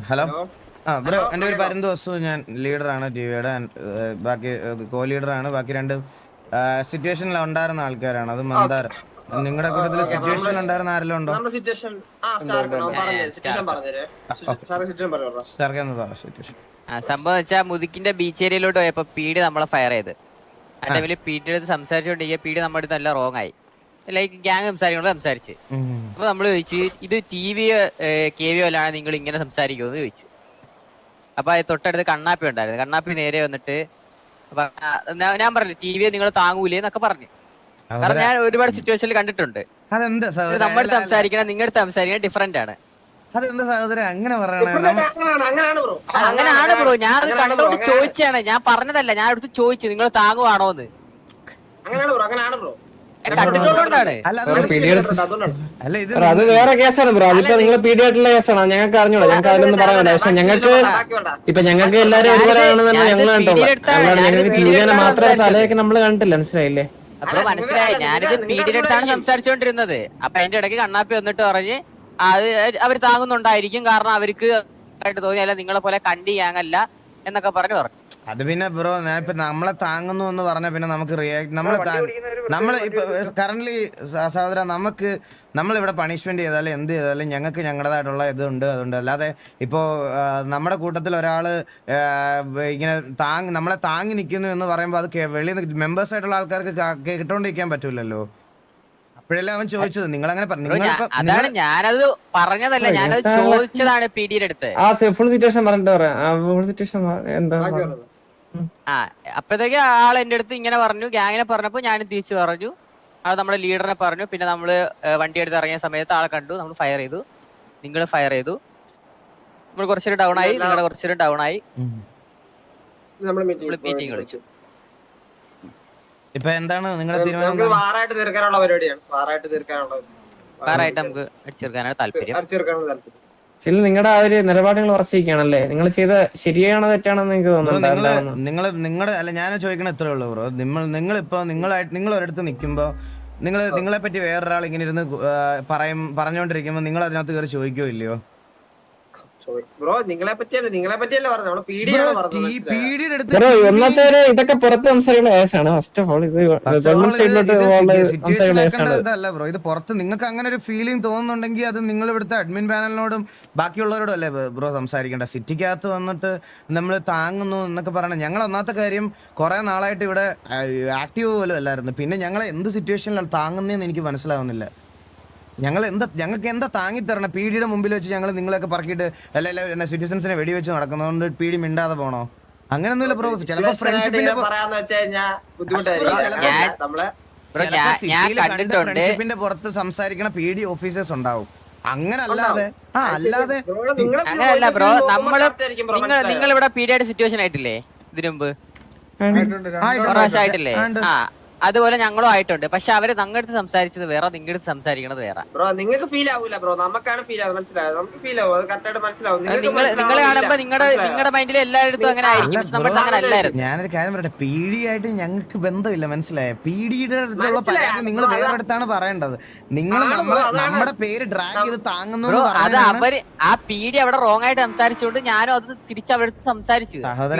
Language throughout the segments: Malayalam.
ഹലോ ബ്രോ, എൻ്റെ പേര് പരന്തോസു. ഞാൻ ലീഡറാണ് ടിവിയുടെ. ബാക്കി കോ ലീഡറാണ്. ബാക്കി രണ്ട് സിറ്റുവേഷനിൽ ഉണ്ടായിരുന്ന ആൾക്കാരാണ്. അത് മന്ദാരം. നിങ്ങളുടെ കൂട്ടത്തിൽ സിറ്റുവേഷൻ ഉണ്ടായിരുന്ന ആരെല്ലാം ഉണ്ടോ? സംഭവം വെച്ചാൽ മുതുക്കിന്റെ ബീച്ച് ഏരിയയിലോട്ട് പോയപ്പോ പീഡി നമ്മളെ ഫയർ ചെയ്ത്. ആ ടൈമില് പീഡിയുടെ അടുത്ത് സംസാരിച്ചോണ്ടിരിക്കുക. പീഡി നമ്മുടെ അടുത്ത് നല്ല റോങ് ആയി. ലൈക്ക് ഗ്യാങ് സംസാരിച്ച് അപ്പൊ നമ്മള് ചോദിച്ചു, ഇത് ടിവിയോ കെവിയോ അല്ലാതെ നിങ്ങൾ ഇങ്ങനെ സംസാരിക്കുമെന്ന് ചോദിച്ചു. അപ്പൊ തൊട്ടടുത്ത് കണ്ണാപ്പി ഉണ്ടായിരുന്നു. കണ്ണാപ്പി നേരെ വന്നിട്ട് ഞാൻ പറഞ്ഞു ടിവിയെ നിങ്ങൾ താങ്ങൂലേ എന്നൊക്കെ പറഞ്ഞു. കാരണം ഞാൻ ഒരുപാട് സിറ്റുവേഷനിൽ കണ്ടിട്ടുണ്ട്. നമ്മുടെ സംസാരിക്കണം നിങ്ങളുടെ സംസാരിക്കണം ഡിഫറെന്റ് ആണ്. അങ്ങനെയാണ് ബ്രോ. ഞാൻ അത് കണ്ടോണ്ട് ചോദിച്ചാണ്. ഞാൻ പറഞ്ഞതല്ല, ഞാൻ അടുത്ത് ചോദിച്ചു നിങ്ങൾ താങ്ങുവാണോന്ന്. കണ്ടിട്ടുള്ളതുകൊണ്ടാണ്. അത് വേറെ കേസാണ് ബ്രോ. അതിപ്പോ നിങ്ങൾ പീഡിയായിട്ടുള്ള കേസാണ്. ഞങ്ങൾക്ക് അറിഞ്ഞൂടാ. ഞങ്ങൾക്ക് അതിലൊന്നും പറയാനില്ല. പക്ഷെ ഞങ്ങൾക്ക് എല്ലാരും ഒരുപോലെയാണെന്ന് ഞങ്ങൾ കണ്ടോളാം. ഞങ്ങൾക്ക് ടിവിനെ മാത്രം തലയൊക്കെ നമ്മൾ കണ്ടില്ല. മനസ്സിലായില്ലേ? അപ്പൊ മനസ്സിലായി. ഞാനിത് പീഡിയുടെ അടുത്താണ് സംസാരിച്ചോണ്ടിരുന്നത്. അപ്പൊ അതിന്റെ ഇടയ്ക്ക് കണ്ണാപ്പി വന്നിട്ട് പറഞ്ഞ് അത് അവർ താങ്ങുന്നുണ്ടായിരിക്കും, കാരണം അവർക്ക് ആയിട്ട് തോന്നി, അല്ല നിങ്ങളെ പോലെ കണ്ടി ഗ്യാങ്ങല്ല എന്നൊക്കെ പറഞ്ഞു. അത് പിന്നെ ബ്രോ, ഞാൻ ഇപ്പൊ നമ്മളെ താങ്ങുന്നു എന്ന് പറഞ്ഞ പിന്നെ നമുക്ക് നമ്മൾ ഇപ്പൊ കറന്റ്ലി സഹോദര നമ്മളിവിടെ പണിഷ്മെന്റ് ചെയ്താലും എന്ത് ചെയ്താലും ഞങ്ങൾക്ക് ഞങ്ങളുടേതായിട്ടുള്ള ഇതുണ്ട്. അതുകൊണ്ട് അല്ലാതെ ഇപ്പോ നമ്മുടെ കൂട്ടത്തിൽ ഒരാള് ഇങ്ങനെ നമ്മളെ താങ്ങി നിൽക്കുന്നു എന്ന് പറയുമ്പോൾ അത് വെളിയിൽ മെമ്പേഴ്സ് ആയിട്ടുള്ള ആൾക്കാർക്ക് കേട്ടോണ്ടിരിക്കാൻ പറ്റൂലല്ലോ. അപ്പോഴല്ലേ അവൻ ചോദിച്ചത് നിങ്ങൾ അങ്ങനെ അതാണ് ഞാനത് പറഞ്ഞതല്ല, ഞാനത് ചോദിച്ചതാണ് പീഡിയുടെ അടുത്ത്. ഫുൾ സിറ്റുവേഷൻ പറഞ്ഞിട്ട് എന്താ അപ്പഴത്തേക്ക് ആൾ എന്റെ അടുത്ത് ഇങ്ങനെ പറഞ്ഞു, ഗ്യാങ്ങിനെ പറഞ്ഞപ്പോ ഞാനും തിരിച്ചു പറഞ്ഞു. അത് നമ്മുടെ ലീഡറിനെ പറഞ്ഞു. പിന്നെ നമ്മള് വണ്ടി എടുത്ത് ഇറങ്ങിയ സമയത്ത് ആളെ കണ്ടു, നമ്മൾ ഫയർ ചെയ്തു. നിങ്ങൾ ഫയർ ചെയ്തു. നമ്മൾ കുറച്ചൊരു ഡൗൺ ആയി, നിങ്ങളുടെ കുറച്ചൊരു ഡൗൺ ആയി. മീറ്റിംഗ് വിളിച്ചു. ഇപ്പൊ എന്താണ് നിങ്ങളുടെ തീരുമാനം? വാറായിട്ട് നമുക്ക് അടിച്ചെടുക്കാനാണ് താല്പര്യം. ചില നിങ്ങളുടെ ആ ഒരു നിലപാടുകൾ ഉറച്ചിരിക്കുകയാണല്ലേ. നിങ്ങൾ ചെയ്ത ശരിയാണോ തെറ്റാണോ എനിക്ക് തോന്നുന്നുണ്ട്. നിങ്ങളുടെ അല്ല, ഞാൻ ചോദിക്കണ ഇത്രേ ഉള്ളൂ ബ്രോ. നിങ്ങളിപ്പോ നിങ്ങൾ ഒരിടത്ത് നിൽക്കുമ്പോ നിങ്ങളെ പറ്റി വേറൊരാൾ ഇങ്ങനെ ഇരുന്ന് പറഞ്ഞുകൊണ്ടിരിക്കുമ്പോ നിങ്ങൾ അതിനകത്ത് കയറി ചോദിക്കോ ഇല്ലയോ? ബ്രോ നിങ്ങളെ പറ്റിയല്ല ഒന്നത്തെ ഇതൊക്കെ പുറത്ത് സംസാരിക്കുന്ന കേസാണ്. ഫസ്റ്റ് ഓഫ് ഓൾ ഇത് ഇതല്ല ബ്രോ, ഇത് പുറത്ത് നിങ്ങൾക്ക് അങ്ങനെ ഒരു ഫീലിംഗ് തോന്നുന്നുണ്ടെങ്കിൽ അത് നിങ്ങൾ ഇവിടുത്തെ അഡ്മിൻ പാനലിനോടും ബാക്കിയുള്ളവരോടും അല്ലേ ബ്രോ സംസാരിക്കേണ്ട. സിറ്റിക്കകത്ത് വന്നിട്ട് നമ്മൾ താങ്ങുന്നു എന്നൊക്കെ പറയണം. ഞങ്ങൾ ഒന്നാമത്തെ കാര്യം കുറെ നാളായിട്ട് ഇവിടെ ആക്റ്റീവ് പോലും അല്ലായിരുന്നു. പിന്നെ ഞങ്ങളെ എന്ത് സിറ്റുവേഷനിലാണ് താങ്ങുന്നതെന്ന് എനിക്ക് മനസ്സിലാവുന്നില്ല. ഞങ്ങൾക്ക് എന്താ താങ്ങിത്തരണം? പീഡിയുടെ മുമ്പിൽ വെച്ച് ഞങ്ങൾ നിങ്ങളൊക്കെ പറക്കിയിട്ട് എല്ലാ സിറ്റിസൺസിനെ വെടിവെച്ച് നടക്കുന്നതുകൊണ്ട് പീഡി മിണ്ടാതെ പോണോ? അങ്ങനെയൊന്നുമില്ല ബ്രോ. ചിലപ്പോ ഫ്രണ്ട്ഷിപ്പിന്റെ പുറത്ത് സംസാരിക്കണ പീഡി ഓഫീസേഴ്സ് ഉണ്ടാവും. അങ്ങനല്ലാതെ അങ്ങനെയല്ല ബ്രോ. നിങ്ങൾ ഇവിടെ പീഡിയുടെ സിറ്റുവേഷൻ ആയിട്ടില്ലേ ഇതിനു മുമ്പ്? ആയിട്ടില്ലേ? അതുപോലെ ഞങ്ങളും ആയിട്ടുണ്ട്. പക്ഷെ അവര് ഞങ്ങളുടെ സംസാരിച്ചത് വേറെ, നിങ്ങളുടെ സംസാരിക്കണത് വേറെ. നിങ്ങൾക്ക് ഫീൽ ആവൂല ബ്രോ, നമുക്കാണ് ഫീൽ ആവുന്നത്. മനസ്സിലാവും, നമുക്ക് ഫീൽ ആവും, അത് കറക്റ്റായിട്ട് മനസ്സിലാവും. നിങ്ങൾ കാണുമ്പോ നിങ്ങളുടെ മൈൻഡിൽ എല്ലായിടത്തും അങ്ങനെ ആയിരിക്കും. പക്ഷെ നമ്മുടെ അങ്ങനെ അല്ലായിരുന്നു. ഞാനൊരു കാര്യം പറയട്ടെ, പീഡിയായിട്ട് ഞങ്ങൾക്ക് ബന്ധമില്ല. മനസ്സിലായോ? പീഡിയുടെ അടുത്തുള്ള പരാതി നിങ്ങൾ വേറെ അടുത്താണ് പറയേണ്ടത്. നിങ്ങൾ നമ്മുടെ പേര് ഡ്രാഗ് ചെയ്ത് താങ്ങുന്നു. അത് അവര് ആ പീഡി അവിടെ റോങ് ആയിട്ട് സംസാരിച്ചുകൊണ്ട് ഞാനും അത് തിരിച്ച് അവരുടെ സംസാരിച്ചു. സഹോദര,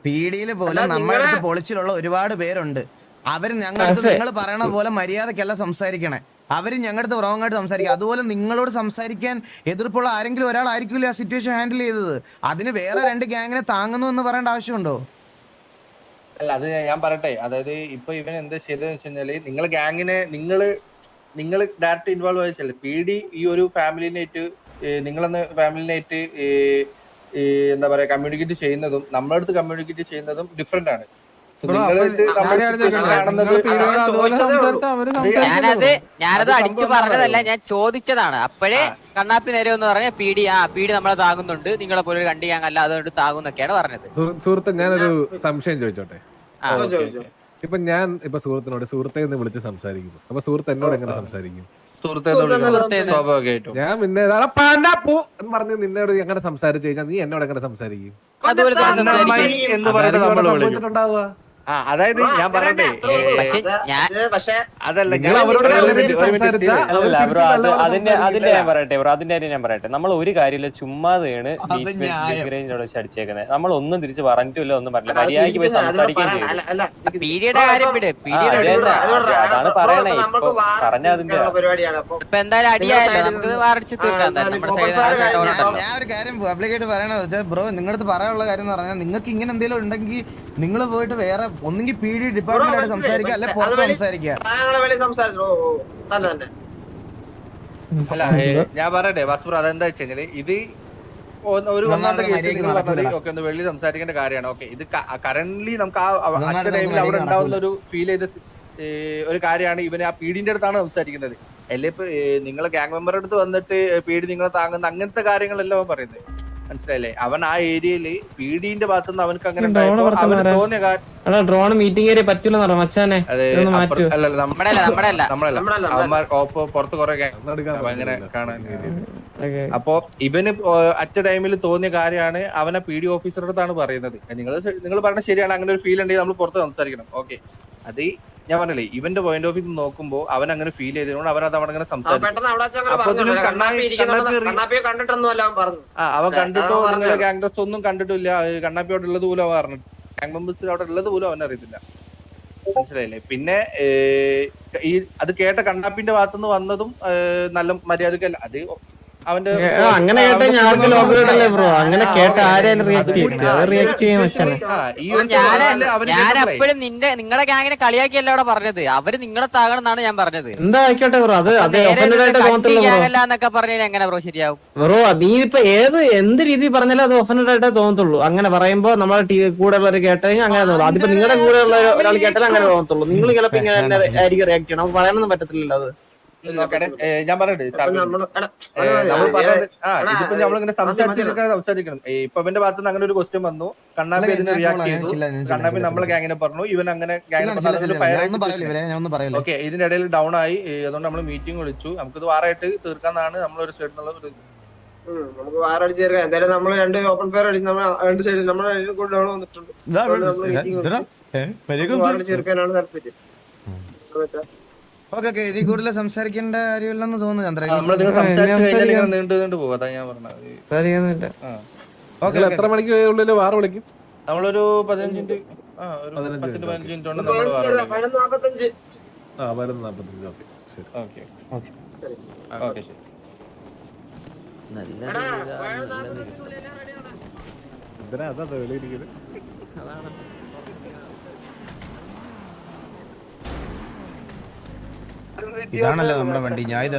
പീഡിയിൽ പോലും നമ്മുടെ അടുത്ത് പൊളിച്ചിലുള്ള ഒരുപാട് പേരുണ്ട്. അവര് ഞങ്ങളുടെ നിങ്ങൾ പറയണ പോലെ മര്യാദക്കല്ല സംസാരിക്കണേ. അവര് ഞങ്ങളുടെ റോങ് ആയിട്ട് സംസാരിക്കുക. അതുപോലെ നിങ്ങളോട് സംസാരിക്കാൻ എതിർപ്പുള്ള ആരെങ്കിലും ഒരാളായിരിക്കില്ല ആ സിറ്റുവേഷൻ ഹാൻഡിൽ ചെയ്തത്. അതിന് വേറെ രണ്ട് ഗ്യാങ്ങിനെ താങ്ങുന്നു എന്ന് പറയേണ്ട ആവശ്യമുണ്ടോ? അല്ല, അത് ഞാൻ പറയട്ടെ. അതായത് ഇപ്പൊ ഇവൻ എന്താ ചെയ്തതെന്ന് വെച്ച് കഴിഞ്ഞാല്, നിങ്ങളെ ഗ്യാങ്ങിനെ നിങ്ങൾ ഡയറക്റ്റ് ഇൻവോൾവ് ആയിച്ചല്ലേ. പീഡി ഈ ഒരു ഫാമിലിനായിട്ട് നിങ്ങളെന്ന ഫാമിലിനായിട്ട് എന്താ പറയാ കമ്മ്യൂണിക്കേറ്റ് ചെയ്യുന്നതും നമ്മുടെ അടുത്ത് കമ്മ്യൂണിക്കേറ്റ് ചെയ്യുന്നതും ഡിഫറെന്റ് ആണ്. ഞാനത് അടിച്ചു പറഞ്ഞതല്ല, ഞാൻ ചോദിച്ചതാണ്. അപ്പോഴേ കണ്ണാപ്പി നേരെ എന്ന് പറഞ്ഞ പീഡി നമ്മളെ താങ്ങുന്നുണ്ട്, നിങ്ങളെ പോലെ ഒരു കണ്ടി ഗ്യാങ് അതുകൊണ്ട് താങ്ങുന്നൊക്കെയാണ് പറഞ്ഞത്. സുഹൃത്തെ, ഞാനൊരു സംശയം ചോദിച്ചോട്ടെ? ഇപ്പൊ ഞാൻ സുഹൃത്തിനോട് സുഹൃത്തെ എന്ന് വിളിച്ച് സംസാരിക്കുന്നു. അപ്പൊ സുഹൃത്ത് എന്നോട് എങ്ങനെ സംസാരിക്കും? സ്വാഭാവികമായിട്ടും ഞാൻ പിന്നെ പറഞ്ഞ് നിന്നോട് എങ്ങനെ സംസാരിച്ചു കഴിഞ്ഞാൽ നീ എന്നോട് എങ്ങനെ സംസാരിക്കും? അതുപോലെ തന്നെ സംസാരിക്കും. എന്ന് പറഞ്ഞിട്ട് നമ്മൾ വിളിക്കും. സംഭവിച്ചിട്ടുണ്ടാവുക അതായത് ഞാൻ പറഞ്ഞേ പക്ഷെ അതല്ല നിങ്ങൾ അവരോട് നല്ല രീതിയിൽ സംസാരിച്ചാ അല്ല അവർ ബ്രോ, തിരിച്ച് നല്ലപോലെ അതിന്റെ സംസാരിക്കില്ല. ഞാൻ പറയട്ടെ ബ്രോ, അതിന്റെ കാര്യം ഞാൻ പറയട്ടെ. നമ്മൾ ഒരു കാര്യമില്ല, ചുമ്മാതെയാണ് അടിച്ചേക്കുന്നത്. നമ്മൾ ഒന്നും തിരിച്ച് പറഞ്ഞിട്ടില്ല, ഒന്നും പറഞ്ഞില്ല. മര്യാദയ്ക്ക് പോയി സംസാരിക്കുകയും ചെയ്തു. പീഡിയുടെ കാര്യം വിട്. പീഡിയുടെ അതാണ് പറയണേ. ഇപ്പൊ പറഞ്ഞ അതിന്റെ പരിപാടിയാണ്. ഇപ്പൊ എന്തായാലും അടിയായല്ലോ, നമുക്ക് വാറടിച്ച് തീർക്കാം. നമ്മുടെ സൈഡിൽ ഞാൻ ഒരു കാര്യം പബ്ലിക്കായിട്ട് പറയണത് വെച്ചാൽ ബ്രോ നിങ്ങളുടെ അടുത്ത് പറയാനുള്ള കാര്യം എന്ന് പറഞ്ഞാൽ നിങ്ങൾക്ക് ഇങ്ങനെ എന്തെങ്കിലും ഉണ്ടെങ്കിൽ നിങ്ങൾ പോയിട്ട് വേറെ ഒന്നെങ്കിൽ PD ഡിപ്പാർട്ട്മെന്റ് സംസാരിക്കുക അല്ലെ പുറത്ത് സംസാരിക്കുക. അല്ല ഞാൻ പറയട്ടെ വസ്തു അതെന്താ വെച്ച് കഴിഞ്ഞാല് ഇത് ഒരു ഒന്നാമത്തെ കേസ് ഓക്കെ ഒന്ന് വെള്ളി സംസാരിക്കേണ്ട കാര്യമാണ്. ഓക്കെ ഇത് കറന്റ്ലി നമുക്ക് ആ ടൈമിൽ അവിടെ ഉണ്ടാവുന്ന ഒരു ഫീൽ ചെയ്ത ഒരു കാര്യമാണ്. ഇവന് ആ പീഡിന്റെ അടുത്താണ് സംസാരിക്കുന്നത്. അല്ലെ ഇപ്പൊ നിങ്ങളെ ഗ്യാങ് മെമ്പറുടെ അടുത്ത് വന്നിട്ട് പീഡി നിങ്ങളെ താങ്ങുന്ന അങ്ങനത്തെ കാര്യങ്ങളെല്ലാം അവൻ പറയുന്നത്. മനസ്സിലായില്ലേ? അവൻ ആ ഏരിയയില് പീഡിന്റെ ഭാഗത്തുനിന്ന് അവനക്ക് അങ്ങനെ തോന്നിയ കാര്യം ഡ്രോൺ മീറ്റിംഗ് ഏരിയ പറ്റൂല മച്ചാനെ. നമ്മളല്ല അവന്മാർ പുറത്ത് കുറെ അങ്ങനെ കാണാൻ. അപ്പൊ ഇവന് അറ്റ് ടൈമിൽ തോന്നിയ കാര്യമാണ് അവനെ PD ഓഫീസറുടെ അടുത്താണ് പറയുന്നത്. നിങ്ങൾ പറഞ്ഞ ശരിയാണ്, അങ്ങനെ ഒരു ഫീൽ ഉണ്ടെങ്കിൽ നമ്മൾ പുറത്ത് സംസാരിക്കണം. ഓക്കെ അത് ഞാൻ പറഞ്ഞില്ലേ, ഇവന്റെ പോയിന്റ് ഓഫ് വ്യൂ നോക്കുമ്പോ അവൻ അങ്ങനെ ഫീൽ ചെയ്തതുകൊണ്ട് അവൻ അത് അവിടെ അങ്ങനെ സംസാരിക്കും. അവൻ കണ്ടിട്ടോ നിങ്ങളെ ഗാങ്സ്റ്റേഴ്സ് ഒന്നും കണ്ടിട്ടില്ല, കണ്ണാപ്പി അവിടെ ഉള്ളത് പോലും അവൻ പറഞ്ഞു, ഗാങ് മെമ്പേഴ്സ് അവിടെ ഉള്ളത് പോലും അവൻ അറിയത്തില്ല. മനസ്സിലായില്ലേ? പിന്നെ ഈ അത് കേട്ട കണ്ണാപ്പിന്റെ ഭാഗത്തുനിന്ന് വന്നതും നല്ല മര്യാദക്കല്ല. അത് അവന്റെ അങ്ങനെ കേട്ട ഞങ്ങൾക്ക് ലോകല്ലേ ബ്രോ, അങ്ങനെ കേട്ട ആരെയും റിയാക്ട് ചെയ്യാൻ വെച്ചാൽ ഞാൻ എപ്പോഴും നിങ്ങളുടെ ഗ്യാങ്ങിനെ കളിയാക്കിയല്ല അവിടെ പറഞ്ഞത്. അവര് നിങ്ങളെ താകണം എന്നാണ് ഞാൻ പറഞ്ഞത്. എന്താ ആയിക്കോട്ടെ ബ്രോ, അത് ഒഫൻഡഡ് ആയിട്ട് തോന്നത്തില്ല എന്നൊക്കെ പറഞ്ഞാൽ എങ്ങനെ ബ്രോ ശരിയാവും ബ്രോ? നീ ഇപ്പൊ എന്ത് രീതി പറഞ്ഞാലും അത് ഒഫൻഡഡ് ആയിട്ടേ തോന്നത്തുള്ളൂ. അങ്ങനെ പറയുമ്പോ നമ്മളെ കൂടെ ഉള്ളവർ കേട്ട് കഴിഞ്ഞാൽ അങ്ങനെ തോന്നും. അതിപ്പോ നിങ്ങളുടെ കൂടെ ഉള്ള ഒരാൾ കേട്ടാലും അങ്ങനെ തോന്നത്തുള്ളൂ. നിങ്ങൾ ചിലപ്പോ ഇങ്ങനെ തന്നെ ആയിരിക്കും റിയാക്ട് ചെയ്യണം. നമുക്ക് പറയാനൊന്നും പറ്റത്തില്ലല്ലോ അത്. ഞാൻ പറയട്ടെ ഇതിപ്പോ നമ്മളിങ്ങനെ സംസാരിക്കണം. ഇപ്പൊ ഇവന്റെ ഭാഗത്തുനിന്ന് അങ്ങനെ ഒരു ക്വസ്റ്റ്യൻ വന്നു, കണ്ണാപ്പി അതിന് റിയാക്ട് ചെയ്തു. കണ്ണാപ്പി നമ്മളെ ഗ്യാങ്ങിനെ പറഞ്ഞു, ഇവൻ അങ്ങനെ ഓക്കെ ഇതിന്റെ ഇടയിൽ ഡൗൺ ആയി. അതുകൊണ്ട് നമ്മൾ മീറ്റിംഗ് വിളിച്ചു. നമുക്കിത് വാറായിട്ട് തീർക്കാന്നാണ് നമ്മളൊരു സൈഡിൽ നിന്നുള്ള ഒരു നമുക്ക് വാറടിച്ച് തീർക്കാം. എന്തായാലും നമ്മൾ രണ്ട് ഓപ്പൺ ഫയർ അടിച്ച് നമ്മൾ രണ്ട് സൈഡിൽ നമ്മുടെ ഡൗൺ വന്നിട്ടുണ്ട്. തീർക്കാനാണ് താല്പര്യം. ഓക്കെ ഇതിൽ കൂടുതൽ സംസാരിക്കേണ്ട കാര്യമില്ലെന്ന് തോന്നുന്നു ചന്ദ്ര. നീണ്ടു പോകും. അതാ ഞാൻ പറഞ്ഞത്. എത്ര മണിക്ക് ഉള്ളിൽ വാർ വിളിക്കും? നമ്മളൊരു 15 മിനിറ്റ് 15 മിനിറ്റ് കൊണ്ട് നമ്മൾ 45 45. ഓക്കെ ഓക്കെ ഓക്കെ ശരി. എന്തിനാ അതാ വെളിയിരിക്കുന്നത്? ഇതാണല്ലോ നമ്മുടെ വണ്ടി. ഞാൻ ഇത്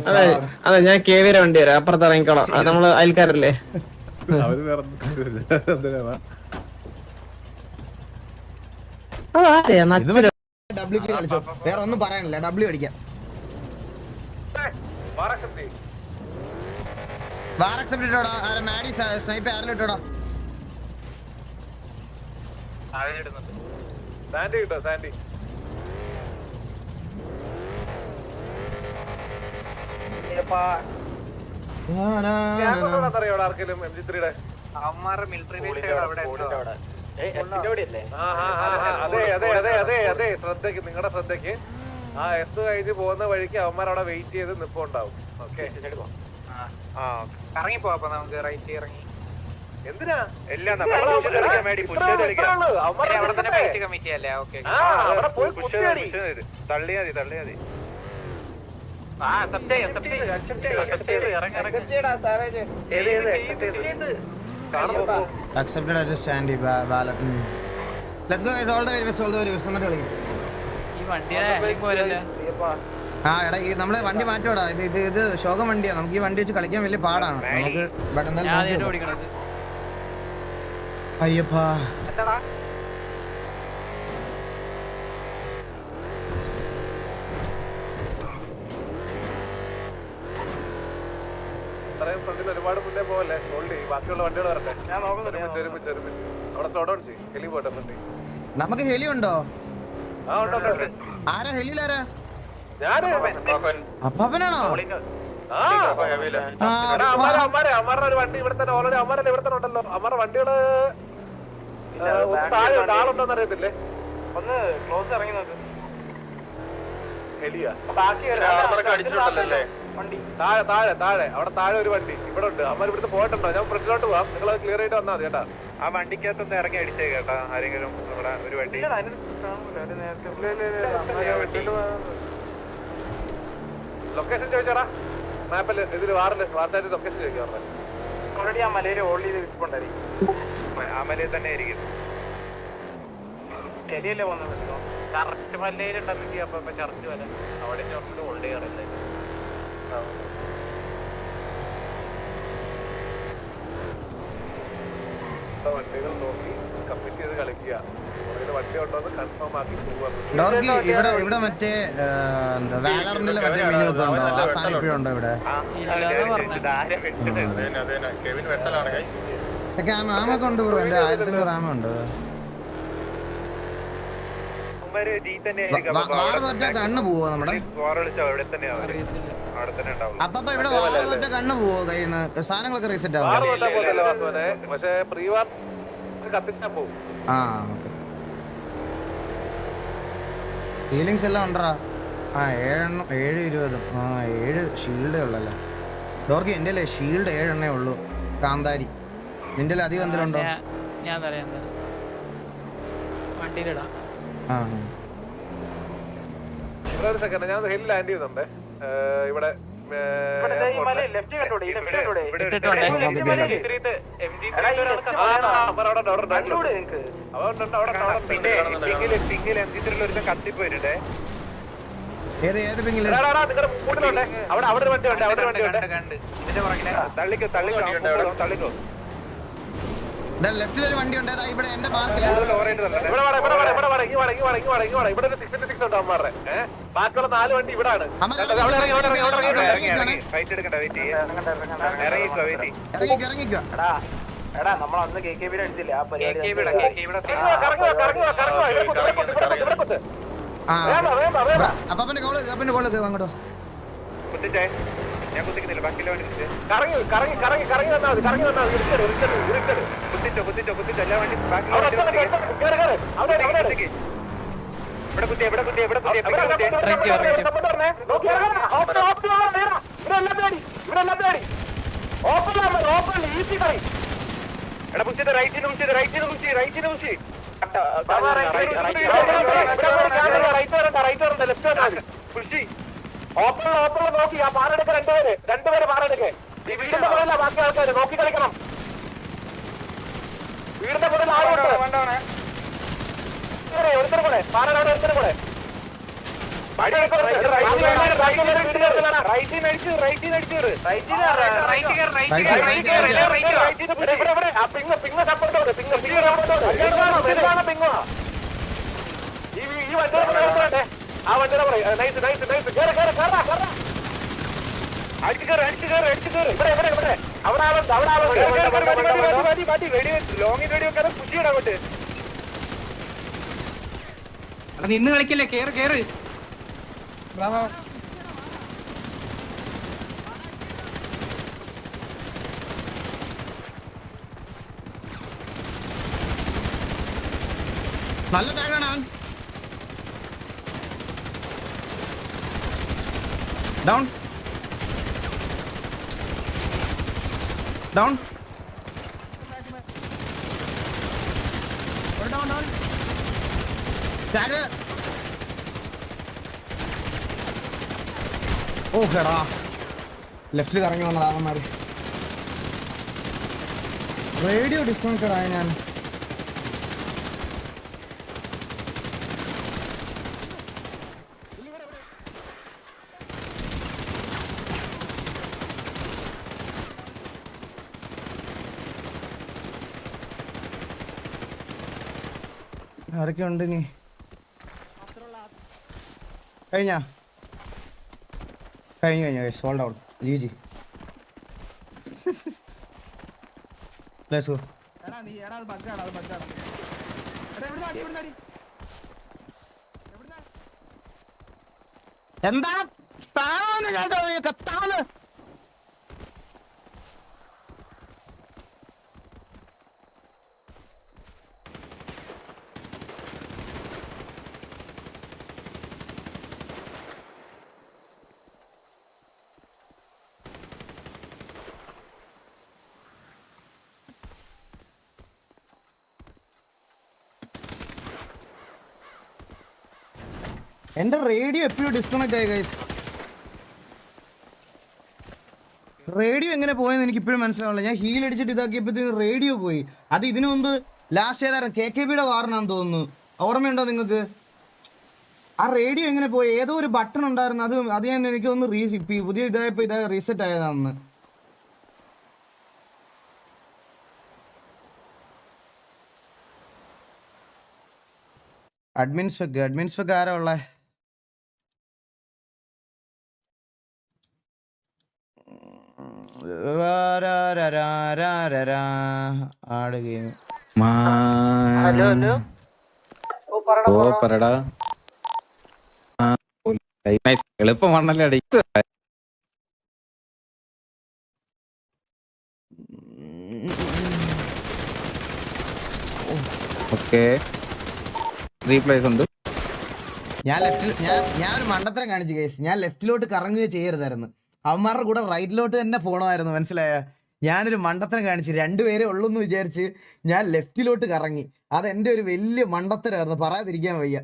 അതെ ഞാൻ KV വണ്ടി വരാം, അപ്പുറത്ത് ഇറങ്ങിക്കോളാം. അത് നമ്മള് അയൽക്കാരല്ലേ. അവര് വേറെ W കളിച്ചോ, വേറെ ഒന്നും പറയാനില്ല. W അടിക്കാം. വാർ അക്സെപ്റ്റ് ഇട്ടോടാ. മാഡി സ്നൈപ്പ് ആരെങ്കിലും ഇട്ടോടാ. സാൻഡി കിട്ടോ? സാൻഡി അറിയോടാ ആർക്കെങ്കിലും? MG3 അതെ ശ്രദ്ധയ്ക്ക്, നിങ്ങളുടെ ശ്രദ്ധയ്ക്ക് ആ S കഴിഞ്ഞ് പോകുന്ന വഴിക്ക് അവന്മാരവിടെ വെയിറ്റ് ചെയ്ത് നിപ്പുണ്ടാവും. ഓക്കെ ഇറങ്ങിപ്പോ നമുക്ക് റൈറ്റ് ഇറങ്ങി. എന്തിനാ കമ്മിറ്റി അല്ലേ? ഓക്കെ തള്ളിയാ മതി. Accepted as a standy ballot. Let's go guys, all the way best. എന്നിട്ട് കളിക്കാം. ആ എടാ നമ്മളെ വണ്ടി മാറ്റോടാ. ഇത് ശോകം വണ്ടിയാ. നമുക്ക് ഈ വണ്ടി വെച്ച് കളിക്കാൻ വലിയ പാടാണ്. നമുക്ക് അയ്യപ്പാ ഒരുപാട് മുന്നേ പോവല്ലേ. ബാക്കിയുള്ള വണ്ടികൾ വരട്ടെ. ഞാൻ ഒരുമിച്ച് അവിടെ സ്ലോ ഡൗൺ ചെയ്യും. ഹെലി പോട്ടെ. നമുക്ക് ഹെലി ഉണ്ടോ? ആരാ ഹെലിയിലാരാ? അപ്പാപ്പനാണോ? അമ്മാരുടെ ഒരു വണ്ടി ഇവിടെ തന്നെ ഓൾറെഡി അമ്മാരല്ലേ ഇവിടെ തന്നെ ഉണ്ടല്ലോ. അമ്മാരുടെ വണ്ടികള് ആളുണ്ടോന്ന് അറിയത്തില്ലേ? ഒന്ന് ക്ലോസ് ഇറങ്ങി നോക്ക്. അടിച്ചിട്ടുണ്ടല്ലേ വണ്ടി താഴെ താഴെ താഴെ അവിടെ താഴെ ഒരു വണ്ടി ഇവിടെ ഉണ്ട്. അമ്മ ഇവിടുന്ന് പോയിട്ടുണ്ടോ? ഞാൻ ഫ്രണ്ടിലോട്ട് പോവാം. നിങ്ങൾ ക്ലിയർ ആയിട്ട് വന്നാൽ മതി കേട്ടാ. ആ വണ്ടിക്കകത്തൊന്ന് ഇറങ്ങി അടിച്ചേ കേട്ടാ. ആരെങ്കിലും ഇവിടെ ഒരു വണ്ടി ലൊക്കേഷൻ ചോദിച്ചാടാ. മാപ്പില് ഇതില് വാർത്തായിട്ട് ലൊക്കേഷൻ ചോദിക്കാം. ഓൾറെഡി ആ മലയിൽ ഹോൾഡ് ചെയ്ത് വിൽപ്പുണ്ടായിരിക്കും. ആ മലയിൽ തന്നെ ആയിരിക്കും. ശരിയല്ലേ പോകുന്നത്? കറക്റ്റ് മലയിലുണ്ടെങ്കിൽ അപ്പൊ ചർച്ച് വരെ അവിടെ ചോർന്നിട്ട് ഹോൾഡ് ചെയ്യാറില്ല. വണ്ടികൾ നോക്കി കമ്മിറ്റ് ചെയ്ത് കളിക്കുക. വണ്ടി ഉണ്ടോന്ന് കൺഫേം ആക്കി പോവാ. ഡോർക്കി ഇവിടെ മറ്റേ എന്താ വാലറിന്റെ മറ്റേ മെനു ഒക്കെ ഉണ്ടോ? ആ സാധനം ഇപ്പോഴും ഉണ്ടോ ഇവിടെ? കെവിൻ വെട്ടലാണ് കൈ. ആമൊക്കെ ഉണ്ട് ബ്രോ. എന്റെ 1500 ആമ ഉണ്ട്. വാറ് തോറ്റ കണ്ണ് പോവോ നമ്മുടെ? അപ്പൊ ഇവിടെ വാറ് തോറ്റ കണ്ണ് പോവോ? കയ്യിൽ നിന്ന് സാധനങ്ങളൊക്കെ റീസെറ്റ് ആവും. പക്ഷേ പ്രീവാർ കത്തിച്ചാ പോകും. ആ ഫീലിങ്സ് എല്ലാം ഉണ്ടറാ. ആ 720. ആ 7 ഷീൽഡേ ഉള്ളല്ലേ ഡോർക്കി? എൻ്റെ അല്ലേ ഷീൽഡ് 7 എണ്ണേ ഉള്ളൂ. കാന്താരി നിന്റെ അധികം എന്തെങ്കിലും ഉണ്ടോ? ഞാൻ വണ്ടിയിലിടാം. ആ ഒരു സെക്കൻഡ്, ഞാൻ ഹിൽ ലാൻഡ് ചെയ്യുന്നുണ്ട് ഇവിടെ. കത്തിപ്പോയിട്ടേ ഏത് പിങ്ങില്? അവിടെ അവിടെ ഒരു വണ്ടി ഉണ്ട്. അവിടെ ഒരു വണ്ടി ഉണ്ട്. തള്ളിക്കോ തള്ളിക്കോ തള്ളിക്കോ. ലെഫ്റ്റിലൊരു വണ്ടി ഉണ്ട്. ഇവിടെ എന്റെ മാർക്കില് ഇവിടെ ഒരു 66 ഉണ്ട് അമ്മാരുടെ. ബാക്കിയുള്ള 4 വണ്ടി ഇവിടെ ആണ്. ഫൈറ്റ് എടുക്കണ്ട. വെയിറ്റ് ഇറങ്ങിക്കോ. വെയിറ്റ് ഇറങ്ങിക്കോ. എടാ നമ്മളന്ന് KKB അടിച്ചില്ലേ ആ പരിപാടി. അപ്പന്റെ കോള് അങ്ങോട്ടോ കുത്തിച്ചേ. ഞാൻ കുത്തിക്കുന്നില്ല. ബാക്കിയുള്ള വണ്ടി കറങ്ങി വന്നാൽ മതി. കുത്തിച്ചോ എല്ലാ വണ്ടി ബാക്കിയുള്ള എടാ പുഷിത് റൈറ്റിന് പുഷി പുഷി ഓപ്പൺ നോക്കി. ആ പാറെടുക്ക രണ്ടുപേരെ പാറെടുക്കേ. ഈ വീടിന്റെ പുറകില ബാക്കി ആൾക്കാര് നോക്കി കളിക്കണം. വീടിന്റെ പുറകിൽ ആളുണ്ട്. ഒരുത്തരം കൂടെ പാറയുടെ ഒരുത്തരം കൂടെ ഈ വണ്ടി ആ വണ്ടിയുടെ നൈസ് അടിച്ചു കയറി ഇവിടെ അവിടെ ആളുണ്ട്. ലോങ്ങിൽ വെടി വെക്കാതെ പുഷിയിടാൻ കൊണ്ട് നിന്ന് കളിക്കല്ലേ? കേറ്. നല്ല ടാഗാണ് അവൻ. Down tag. ഓ ഹെടാ ലെഫ്റ്റിൽ കറങ്ങി വന്നതാവന്മാര്. റേഡിയോ ഡിസ്കണക്റ്റഡ് ആയ ഞാൻ. ആരൊക്കെ ഉണ്ട് ഇനി? കഴിഞ്ഞു sold out. G let's go. എന്താണ് കത്താന്ന്? എന്റെ റേഡിയോ എപ്പോഴും ഡിസ്കണക്ട് ആയി ഗൈസ്. റേഡിയോ എങ്ങനെ പോയെന്ന് എനിക്ക് ഇപ്പോഴും മനസ്സിലാവില്ല. ഞാൻ ഹീൽ അടിച്ചിട്ട് ഇതാക്കിയപ്പോഴത്തേക്ക് റേഡിയോ പോയി. അത് ഇതിനു മുമ്പ് ലാസ്റ്റ് ഏതായിരുന്നു KKBയുടെ വാറിനാന്ന് തോന്നുന്നു. ഓർമ്മയുണ്ടോ നിങ്ങൾക്ക്? ആ റേഡിയോ എങ്ങനെ പോയി? ഏതോ ഒരു ബട്ടൺ ഉണ്ടായിരുന്നു. അത് ഞാൻ എനിക്ക് ഒന്ന് പുതിയ ഇതായപ്പോ റീസെറ്റ് ആയതാണെന്ന്. അഡ്മിൻസ്പെക് ആരാ ഉള്ളേ? ആട് ഗെയിം. എളുപ്പം വണ്ണല്ലേ അടി. ഓക്കെ റീപ്ലേസ് ഉണ്ട്. ഞാൻ ഒരു മണ്ടത്തരം കാണിച്ചു ഗൈസ്. ഞാൻ ലെഫ്റ്റിലോട്ട് കറങ്ങുകയോ ചെയ്യരുതായിരുന്നു. അവന്മാരുടെ കൂടെ റൈറ്റിലോട്ട് തന്നെ പോകണമായിരുന്നു. മനസ്സിലായ? ഞാനൊരു മണ്ടത്തരം കാണിച്ചു. 2 പേരെ ഉള്ളൂ എന്ന് വിചാരിച്ച് ഞാൻ ലെഫ്റ്റിലോട്ട് കറങ്ങി. അതെന്റെ ഒരു വലിയ മണ്ടത്തരമായിരുന്നു, പറയാതിരിക്കാൻ വയ്യ.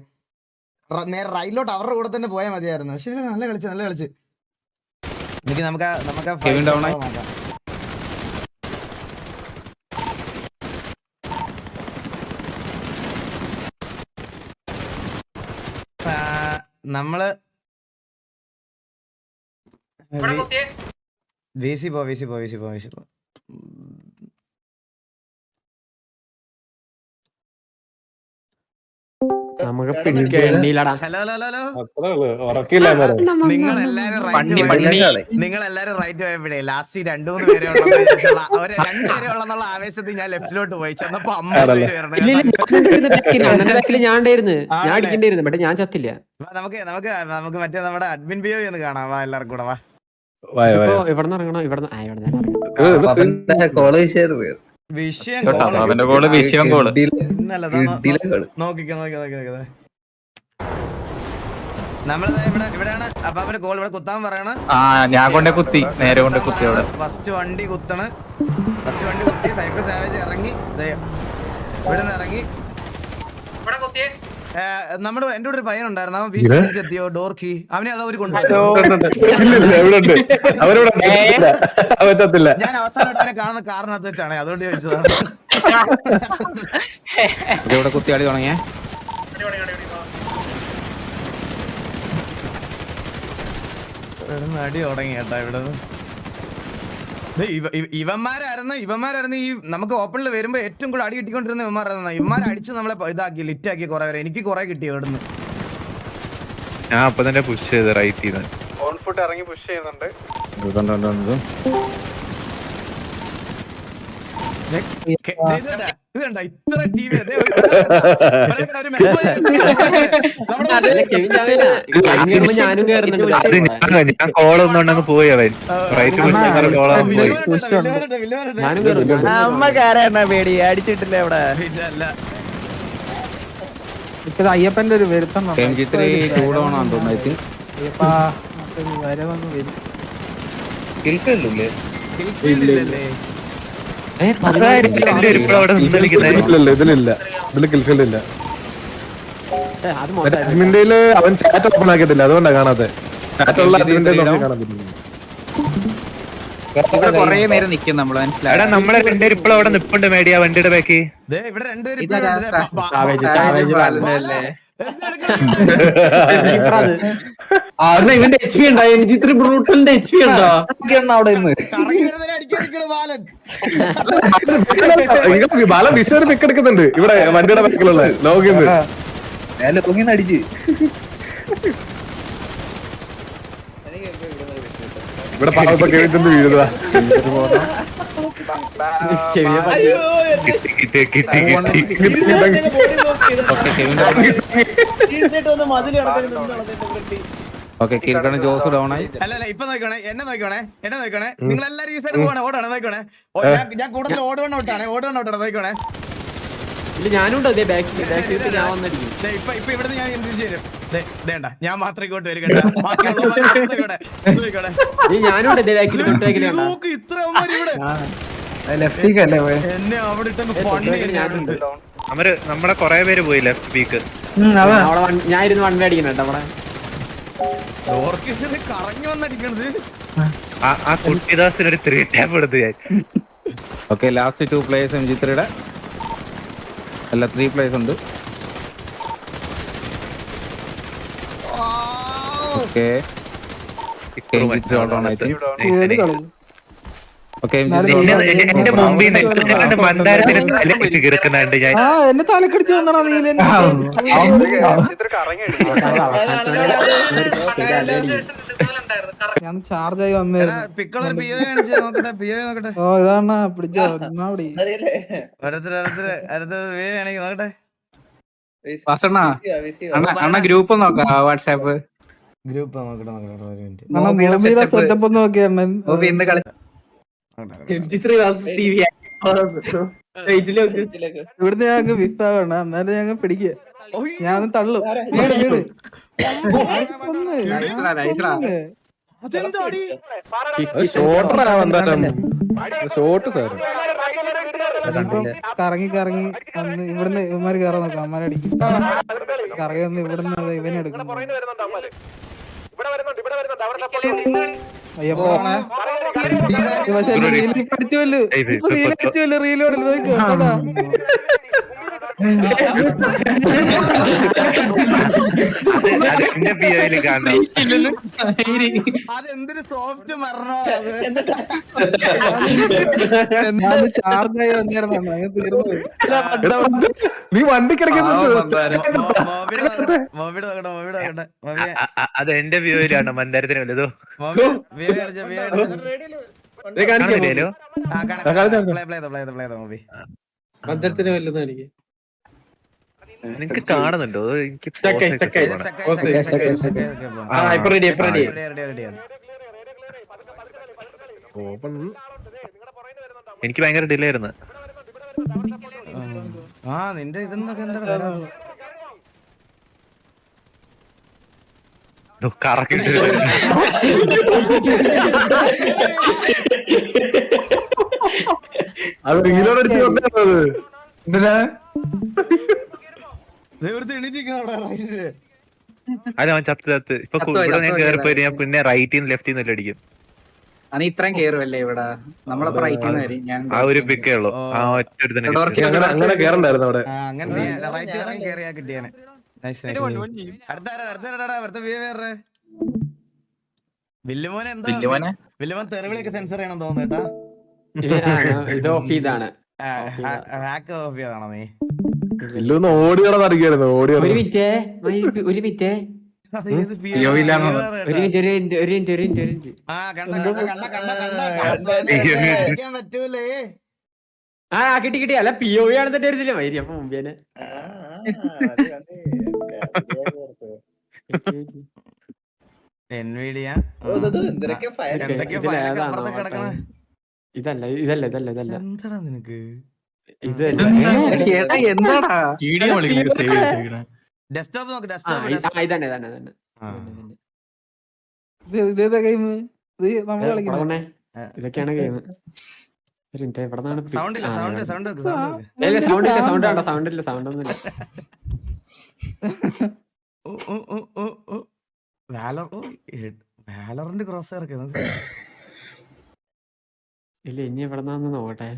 നേരെ റൈറ്റിലോട്ട് അവരുടെ കൂടെ തന്നെ പോയാൽ മതിയായിരുന്നു. പക്ഷെ നല്ല കളിച്ച് നമുക്ക് നമ്മള് VC പോ. നിങ്ങളെല്ലാരും റൈറ്റ് പോയപ്പോഴേ ലാസ്റ്റ് 2-3 പേരെ രണ്ടുപേരെ ഉള്ളെന്നുള്ള ആവേശത്തിൽ ഞാൻ ലെഫ്റ്റിലോട്ട് പോയി. ചെന്നപ്പോ 50 പേര് ഞാൻ ചത്തില്ല. നമുക്ക് മറ്റേ നമ്മുടെ അഡ്മിൻ ബിയോ ഒന്ന് കാണാം. വാ എല്ലാവർക്കും കൂടെ വാ. ഇവിടുന്ന് ഇറങ്ങണോ? വിഷയം നോക്കിക്കോ. നമ്മളിതാ ഇവിടെയാണ്. അപ്പൊ അവര് കോൾ ഇവിടെ കുത്താൻ പറയണ. ഞാൻ കൊണ്ടേ കുത്തി, നേരെ കൊണ്ട് കുത്തി. ഫസ്റ്റ് വണ്ടി കുത്തി. സൈക്കിൾ സാവേജ് ഇറങ്ങി, ഇവിടെ നിന്ന് ഇറങ്ങി. നമ്മുടെ എന്റെ കൂടെ ഒരു പയ്യൻ ഉണ്ടായിരുന്നു. അവൻ വീട്ടിലേക്ക് എത്തിയോ ഡോർക്കി? അവനെ അത് അവര് കൊണ്ടുപോയി. ഞാൻ അവസാനമായിട്ട് അവനെ കാണുന്ന കാരണത്ത് വെച്ചാണ്, അതുകൊണ്ട് ചോദിച്ചതാണ്. ഇവിടെ കുത്തിയാടി തുടങ്ങിയേ. അടി തുടങ്ങി കേട്ടാ ഇവിടെ. ഇവന്മാരായിരുന്നു ഈ നമുക്ക് ഓപ്പണിൽ വരുമ്പോ ഏറ്റവും കൂടുതൽ അടി കിട്ടിക്കൊണ്ടിരുന്ന ഇവന്മാരെ അടിച്ച് നമ്മളെ ഇതാക്കി ലിറ്റാക്കി കുറെ പേരെ. എനിക്ക് കുറെ കിട്ടി ഇവിടുന്ന്. ഞാൻ അപ്പൊ തന്നെ പുഷ് ചെയ്ത് റൈറ്റ് ചെയ്ത് ഓൺ ഫുട്ട് ഇറങ്ങി പുഷ് ചെയ്യുന്നുണ്ട്. ഇതുണ്ട ഇത്ര TV ഞാൻ കോളൊന്നുണ്ടെങ്കിൽ പോയി അവൻ റൈറ്റ് പേടി അടിച്ചിട്ടില്ല അവിടെ. അയ്യപ്പന്റെ ഒരു വരുത്തം ചൂടാണെന്ന് തോന്നുന്നു. ഇതിലില്ല. അവൻ ചാറ്റ് ഓപ്പൺ ആക്കിയിട്ടില്ല, അതുകൊണ്ടാണ് കാണാതെ. ചാറ്റുള്ള കൊറേ നേരം നിക്കും നമ്മള്. മനസ്സിലായി? നമ്മളെ രണ്ടുപേരും ഇപ്പോഴും അവിടെ നിപ്പുണ്ട് മേടിയ വണ്ടിയുടെ ബാക്കി. ഇവിടെ രണ്ടുപേരും ഇവന്റെ HP ഉണ്ടോ? എനിക്ക് ഇത്ര ബ്രൂട്ടലിന്റെ HP ഉണ്ടോ അവിടെ നിന്ന്? ബാല വിശ്വസ് പിക്ക് എടുക്കുന്നുണ്ട് ഇവിടെ വണ്ടിയുടെ ബാക്കിലുള്ള ലോഗിന്ന് അടിച്ച്. ഇവിടെ പാവപ്പെട്ട കേട്ടിട്ട് വീഴുക. ജോസ് ഡൗൺ ആയി. അല്ലല്ല ഇപ്പൊ നോക്കണേ, എന്നെ നോക്കണേ. നിങ്ങൾ എല്ലാരും ഈ സൈഡ് പോകണേ, ഓടാണ് നോക്കണേ. ഞാൻ കൂടുതൽ ഓടുവണ്ണ ഔട്ടാണ് നോക്കണേ. ഇല്ല ഞാനുണ്ട് അതേ ബാക്കിൽ ഞാൻ വന്നിരിക്കും. ഇപ്പൊ ഇവിടുന്ന് ഞാൻ എന്ത് ചേരും? വേണ്ട, ഞാൻ മാത്രം ഇങ്ങോട്ട് വരും. ഞാനുണ്ട് ഇതേ ബാക്കിൽ ഇത്ര എന്നെ അവിടെ നമ്മളെ കൊറേ പേര് പോയി ലെഫ്റ്റ് പീക്ക്. ഞാൻ ഇരുന്ന് വണ്ടി അടിക്കണം കേട്ടോ അവിടെ. കറങ്ങി വന്നടിക്കണത്. ആ കുട്ടിദാസിനൊരു 3 ടാപ്പ് എടുത്ത് ഞാൻ. ഓക്കെ, ലാസ്റ്റ് 2 പ്ലേയേഴ്സ് MG3യുടെ അല്ല 3 പ്ലേയേഴ്സ് ഉണ്ട്. Okay MG3 on I think. Okay എന്റെ മുമ്പിൽ നിന്ന് മന്ദാരത്തിന് തലക്കിച്ച് കിടക്കുന്നുണ്ട് ഞാൻ. എന്നെ തലക്കടിച്ച് വന്നടാ നീല ഞാൻ ചാർജ് ആയി വന്നായിരുന്നു. പിക്കളൊരു PO കാണിച്ച് നോക്കട്ടെ, PO നോക്കട്ടെ. ഓ ഇതാണ് പിടിച്ചോ അവിടെ അടുത്തത് PO കാണിക്ക് നോക്കട്ടെ. അണ്ണ ഗ്രൂപ്പ് നോക്കാം വാട്സാപ്പ് ഗ്രൂപ്പ് നോക്കട്ടെ ഒരു മിനിറ്റ്. മൂവിയുടെ സെറ്റപ്പ് ഒന്ന് നോക്കിയാണ് ഇവിടുന്ന് ഞങ്ങൾക്ക് വിഫാവണം, എന്നാലും ഞങ്ങൾ പിടിക്കുക. ഞാൻ തള്ളും. കറങ്ങി കറങ്ങി വന്ന് ഇവിടുന്ന് ഇവന്മാര് കയറാൻ നോക്കാം, അമ്മമാരെ അടിക്കും. കറങ്ങി വന്ന് ഇവിടുന്ന് ഇവനെടുക്കണം. അയ്യപ്പോ പക്ഷെ റീൽ പഠിച്ചുവല്ലോ, റീൽ അടിച്ചുവല്ലോ, റീലോട് നോക്കോ. അതെന്തൊരു സോഫ്റ്റ് മരണോ. ചാർജ് ആയി വന്നിരുന്നു തീർന്നു. നീ വണ്ടി അത് എന്റെ വ്യൂയിലാണ് മന്ദാരത്തിന് വലുതോ. മന്ദരത്തിന് വലുതായിരിക്കും. നിങ്ങക്ക് കാണുന്നുണ്ടോ? എനിക്ക് എനിക്ക് ഭയങ്കര ഡിലേ ആയിരുന്നു. നിന്റെ ഇതെന്നൊക്കെ എന്താണ് കറക്കിട്ട് അത് റീലോടടിച്ച് വന്നത്. അല്ല അവൻ ചത്ത് ഇപ്പൊ ഇവിടെ ഞാൻ കേറിപ്പോയി ഞാൻ പിന്നെ റൈറ്റിൽ നിന്ന് ലെഫ്റ്റിൽ നിന്ന് അടിക്കും. ഇത്രയും കേറുമല്ലേ ഇവിടെ നമ്മളപ്പോ റൈറ്റിൽ നിന്ന് ഞാൻ ആ ഒരു പിക്കേ ഉള്ളൂ. ആ ഒറ്റ അങ്ങനെ കേറണ്ടായിരുന്നു അവിടെ. കിട്ടിയാനെ. വില്ലുമോനെ എന്താ വില്ലുമോൻ തെറിവിളിയൊക്കെ സെൻസർ ചെയ്യണം തോന്നുന്നു കേട്ടാ. ഇത് ഓഫ് ചെയ്താണ്. ഹാക്ക് ഓഫ് ചെയ്താണോ നീ? ഓടിയാണെന്ന് ഒരു മിനിറ്റ് ഒരു മിനിറ്റ് പറ്റൂലേ. കിട്ടി കിട്ടി. അല്ല PO ആണെന്ന് തരുന്നില്ല വൈരി. അപ്പൊ മുമ്പേനെ ഇതല്ല ഇതല്ല ഇതല്ല ഇതല്ല എന്താടാ നിനക്ക് എന്താടാ ഡെസ്ക്ടോപ്പ് നോക്ക്. ഡെസ്ക്ടോപ്പ് ഇതന്നെ ഇതന്നെ ഇതന്നെ ഇതേതാ ഗെയിം നമ്മള് കളിക്കണേ? ഇതൊക്കെയാണ് ഗെയിം. സൗണ്ട് ഇല്ല. സൗണ്ട് സൗണ്ട് സൗണ്ട് ഇല്ല. സൗണ്ട് ആണോ? സൗണ്ട് ഇല്ല. സൗണ്ട് ഒന്നും ഇല്ല. വാലറിന്റെ ക്രോസ് ഇറക്കി ഇല്ല. ഇനി എവിടെ നിന്നാന്ന് നോക്കട്ടെ.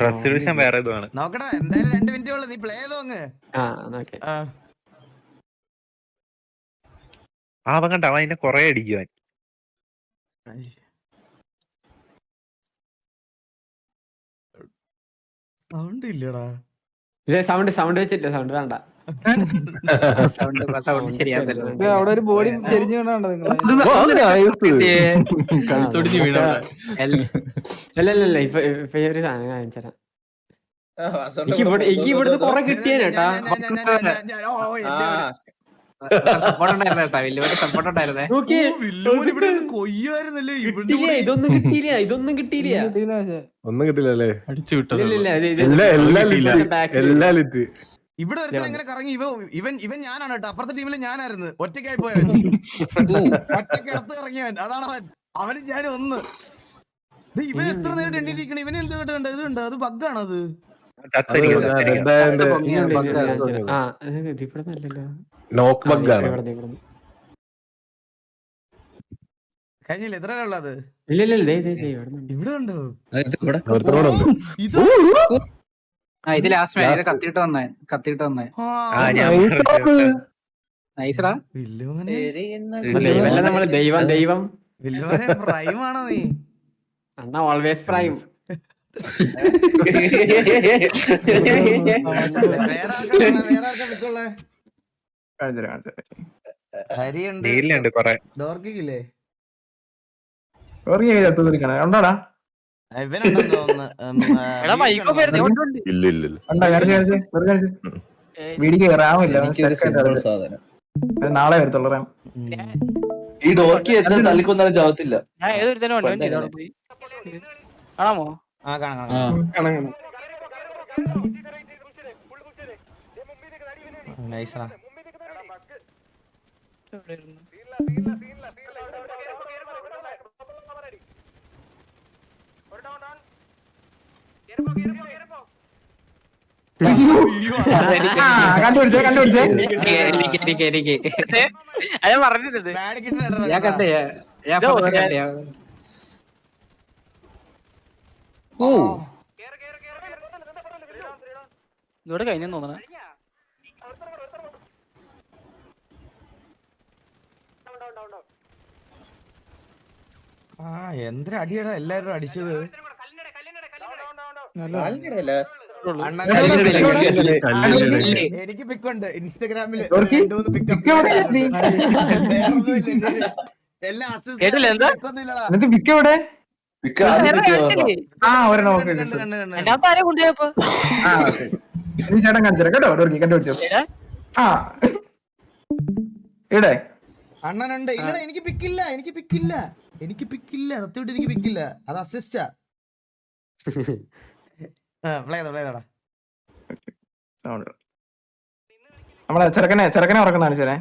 റെസൊല്യൂഷൻ വേറെ ഇതാണ്. നോക്കടാ. എന്തായാലും 2 മിനിറ്റ് ഉള്ളു. നീ പ്ലേ ചെയ്തോങ്ങ്. അവൻ കണ്ട അവൻ അതിനെ കൊറേ അടിക്കുവാൻ. സൗണ്ട് ഇല്ലടാ. സൗണ്ട് സൗണ്ട് വെച്ചിട്ട് സൗണ്ട് വേണ്ട. ശരിയാ അവിടെ ഒരു ബോഡി ചെരിഞ്ഞു കൊണ്ടാണോ നിങ്ങൾ? അല്ലല്ല ഇപ്പൊ ഒരു സാധനം കാണിച്ചരാം. എനിക്ക് ഇവിടുന്ന് കൊറേ കിട്ടിയേട്ടാ. ഇതൊന്നും കിട്ടിയില്ല. ഇതൊന്നും കിട്ടിയില്ല. ഒന്നും കിട്ടില്ലല്ലേ? ഇവിടെ ഒരുത്തൻ എങ്ങനെ കറങ്ങി. ഇവൻ ഞാനാണ് കേട്ടോ. അപ്പുറത്തെ ടീമിൽ ഞാനായിരുന്നു. ഒറ്റയ്ക്കായി പോയവൻ. ഒറ്റയ്ക്ക് ഇറത്ത് ഇറങ്ങിയവൻ. അതാണ് അവന് ഞാൻ ഒന്ന്. ഇവൻ എത്ര നേരം എണ്ണിരിക്കണ. ഇവന് എന്ത് കേട്ടോ ഇതുണ്ട്. അത് ബഗ്ഗാണ്. അത് ഇതിവിടെ നല്ലല്ലോ. നോക്ക് ബഗ്ഗാണ്. കഴിഞ്ഞില്ല എത്ര ഉള്ളത് ഇല്ല ഇവിടെ ഉണ്ടോ ഒരുത്തനോടുണ്ട്. ഇത് ഇത് ലാസ്റ്റ് കത്തിയിട്ട് വന്നേ നൈസടാ. വില്ലുവനെ ദൈവം വില്ലുവനെ പ്രൈമാണോ നീ? അണ്ണ ഓൾവേസ് പ്രൈം. വേറെ ആർക്കാ പിക്കുള്ളേ? ഹരിയുണ്ട്, ഡോർക്കില്ലേ? ഉണ്ടോടാ? ഇവനുണ്ടെന്ന് തോന്നുന്നു. നാളെ വരത്തുള്ളൂ റാം. ഈ ഡോർക്കി എത്ര തള്ളിക്കൊന്നാലും ചാവത്തില്ല. കാണാമോ? ആ കാണാം. നൈസാ. കണ്ടുപിടിച്ചേ അത് പറഞ്ഞിട്ടുണ്ട്. ഞാൻ കണ്ടേ ഇവിടെ കഴിഞ്ഞെന്ന് തോന്നണേ. എന്തൊരു അടിയടാ എല്ലാരും അടിച്ചത്. എനിക്ക് പിക്കുണ്ട് ഇൻസ്റ്റഗ്രാമില്. ചേട്ടൻ കാണിച്ചേ കേട്ടോ. ഡോർക്കി കണ്ടുപിടിച്ചോ. ഇവിടെ അണ്ണനുണ്ട്. ഇല്ല എനിക്ക് പിക്കില്ല സത്യമായിട്ട് എനിക്ക് പിക്കില്ല. അത് അസിസ്റ്റാ. നമ്മളെ ചെറുക്കനെ ഉറക്കുന്ന കാണിച്ചേ.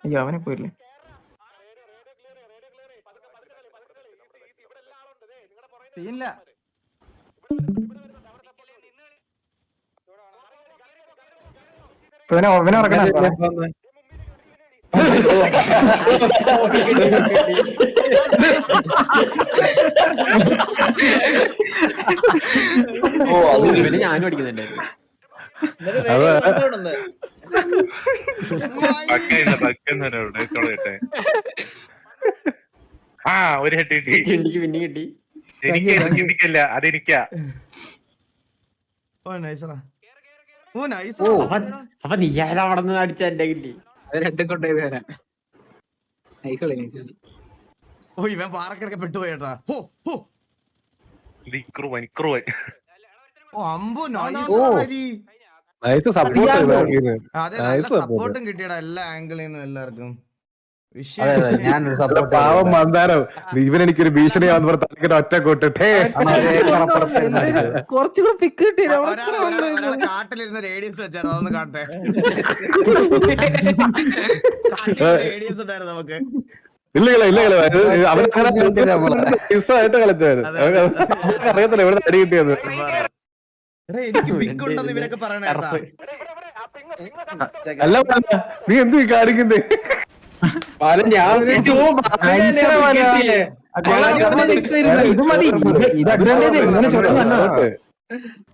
അയ്യോ അവനെ പോയില്ലേ. ഇവനെ ഉറക്കണ ഞാനും അടിക്കുന്നുണ്ടായിരുന്നു. ഒരു ഹെഡ് കിട്ടി. എനിക്ക് പിന്നെ കിട്ടി. എനിക്കില്ല അതെനിക്കാ. അപ്പൊ നീ അവിടെ നിന്ന് അടിച്ച എന്റെ കിട്ടി. അത് രണ്ടും കൊണ്ടുപോയി വരാം. ഇവൻ പാറക്കിടക്കെ പെട്ടുപോയേട്ടാ. സപ്പോർട്ടും കിട്ടിയടാ എല്ലാ ആംഗിളിൽ നിന്നും എല്ലാവർക്കും. പാവം മന്ദാരം ഇവനെനിക്കൊരു ഭീഷണിയാന്ന് പറഞ്ഞ ഒറ്റ കൊട്ടിട്ടേ കുറച്ചുകൂടെ പിക്ക് കിട്ടിയില്ല. കാട്ടിലിരുന്ന് റേഡിയൻസ് വെച്ചാൽ അതൊന്ന് കാണട്ടെ. റേഡിയൻസ് ഉണ്ടായിരുന്നു നമുക്ക്. ഇല്ല അവനായിട്ട് കളിച്ചായിരുന്നു. അറിയത്തില്ല ഇവിടെ അടി കിട്ടിയത്. എനിക്ക് പിക്കുണ്ടെന്ന് ഇവരൊക്കെ പറയണ. അല്ല നീ എന്ത് കാണിക്കുന്നേ?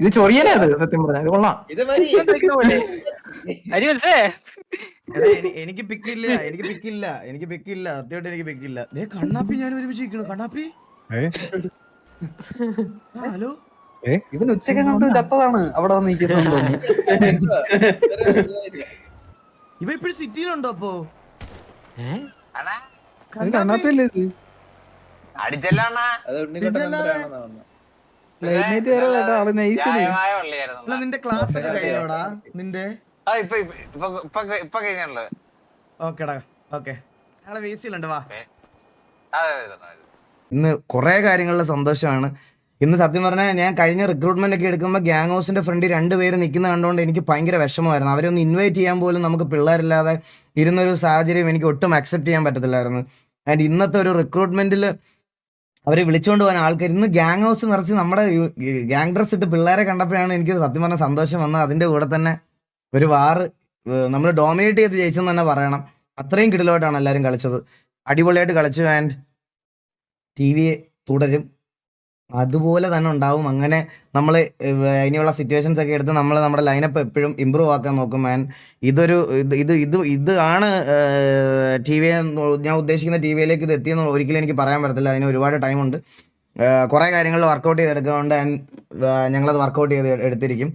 ഇത് ചൊറിയനേ അത് സത്യം പറഞ്ഞ. ഇത് കൊള്ളാം. എനിക്ക് പിക്കില്ല സത്യമായിട്ട് എനിക്ക് പിക്കില്ല. കണ്ണാപ്പി ഞാൻ ഒരുമിച്ച് കണ്ണാപ്പി. ഹലോ ഇവൻ ഉച്ചക്ക് കൊണ്ട് ചത്തതാണ് അവിടെ വന്ന് നിൽക്കുന്നത്. ഇവ ഇപ്പഴും സിറ്റിയിലുണ്ടോ? അപ്പോ കണ്ണാപ്പിയല്ലേ ഇത്? നിന്റെ ക്ലാസ് ഒക്കെ കഴിഞ്ഞോടാ നിന്റെ? ഓക്കേടാ ഓക്കെ. ഞങ്ങളെ വേസിയിലുണ്ട് വാ. ഇന്ന് കുറെ കാര്യങ്ങളിലെ സന്തോഷമാണ്. ഇന്ന് സത്യം പറഞ്ഞാൽ ഞാൻ കഴിഞ്ഞ റിക്രൂട്ട്മെന്റ് ഒക്കെ എടുക്കുമ്പോൾ ഗ്യാങ് ഹൗസിന്റെ ഫ്രണ്ടിൽ 2 പേര് നിൽക്കുന്ന കണ്ടുകൊണ്ട് എനിക്ക് ഭയങ്കര വിഷമമായിരുന്നു. അവരെ ഒന്ന് ഇൻവൈറ്റ് ചെയ്യാൻ പോലും നമുക്ക് പിള്ളേരില്ലാതെ ഇരുന്നൊരു സാഹചര്യം എനിക്ക് ഒട്ടും അക്സെപ്റ്റ് ചെയ്യാൻ പറ്റത്തില്ലായിരുന്നു. ആൻഡ് ഇന്നത്തെ ഒരു റിക്രൂട്ട്മെന്റിൽ അവരെ വിളിച്ചുകൊണ്ട് പോകാൻ ആൾക്കാർ ഇന്ന് ഗ്യാങ് ഹൗസ് നിറച്ച് നമ്മുടെ ഗ്യാങ് ഡ്രസ് ഇട്ട് പിള്ളേരെ കണ്ടപ്പോഴാണ് എനിക്ക് സത്യം പറഞ്ഞ സന്തോഷം വന്നത്. അതിൻ്റെ കൂടെ തന്നെ ഒരു വാറ് നമ്മൾ ഡോമിനേറ്റ് ചെയ്ത് ജയിച്ചെന്ന് തന്നെ പറയണം. അത്രയും കിടിലോട്ടാണ് എല്ലാവരും കളിച്ചത്. അടിപൊളിയായിട്ട് കളിച്ചു ആൻഡ് ടി വി തുടരും, അതുപോലെ തന്നെ ഉണ്ടാവും. അങ്ങനെ നമ്മൾ ഇനിയുള്ള സിറ്റുവേഷൻസ് ഒക്കെ എടുത്ത് നമ്മൾ നമ്മുടെ ലൈനപ്പ് എപ്പോഴും ഇമ്പ്രൂവ് ആക്കാൻ നോക്കും. ആൻഡ് ഇതാണ് ടി വി, ഞാൻ ഉദ്ദേശിക്കുന്ന ടി വിയിലേക്ക് ഇത് എത്തിയെന്ന് ഒരിക്കലും എനിക്ക് പറയാൻ പറ്റത്തില്ല. അതിന് ഒരുപാട് ടൈമുണ്ട്, കുറേ കാര്യങ്ങൾ വർക്കൗട്ട് ചെയ്തെടുക്കുന്നുണ്ട്. ആൻഡ് ഞങ്ങളത് വർക്കൗട്ട് ചെയ്ത് എടുത്തിരിക്കും.